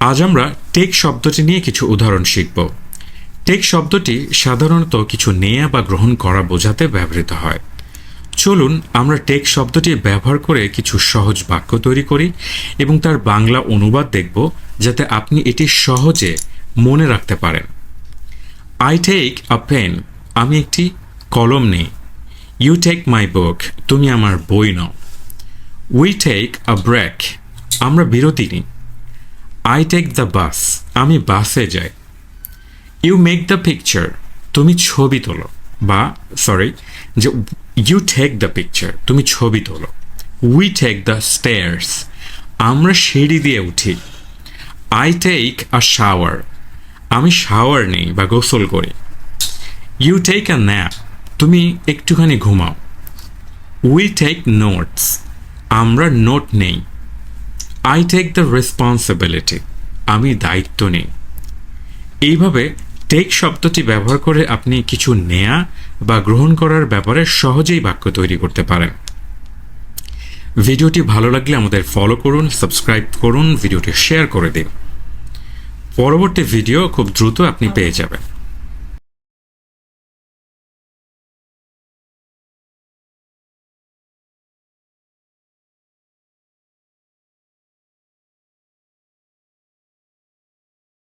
আজ আমরা টেক শব্দটি নিয়ে কিছু উদাহরণ শিখব। টেক শব্দটি সাধারণত কিছু নেয়া বা গ্রহণ করা বোঝাতে ব্যবহৃত হয়। চলুন আমরা টেক শব্দটি ব্যবহার করে কিছু সহজ বাক্য তৈরি করি এবং তার বাংলা অনুবাদ দেখব, যাতে আপনি এটি সহজে মনে রাখতে পারেন। আই টেক আ পেন, আমি একটি কলম নেই। ইউ টেক মাই বুক, তুমি আমার বই নাও। উই টেক আ ব্রেক, আমরা বিরতি নিই। আই টেক দ্য বাস, আমি বাসে যাই। ইউ মেক দ্য পিকচার, তুমি ছবি তোলো, বা যে ইউ টেক দ্য পিকচার, তুমি ছবি তোলো। উই টেক দ্য স্টেয়ার্স, আমরা সিঁড়ি দিয়ে উঠি। আই টেক আ শাওয়ার, আমি শাওয়ার নেই বা গোসল করি। ইউ টেক আ ন্যাপ, তুমি একটুখানি ঘুমাও। উই টেক নোটস, আমরা নোট নেই। আই টেক দ্য রেসপন্সিবিলিটি, আমি দায়িত্ব নিই। এইভাবে টেক শব্দটি ব্যবহার করে আপনি কিছু নেয়া বা গ্রহণ করার ব্যাপারে সহজেই বাক্য তৈরি করতে পারেন। ভিডিওটি ভালো লাগলে আমাদের ফলো করুন, সাবস্ক্রাইব করুন, ভিডিওটি শেয়ার করে দিন। পরবর্তী ভিডিও খুব দ্রুত আপনি পেয়ে যাবেন।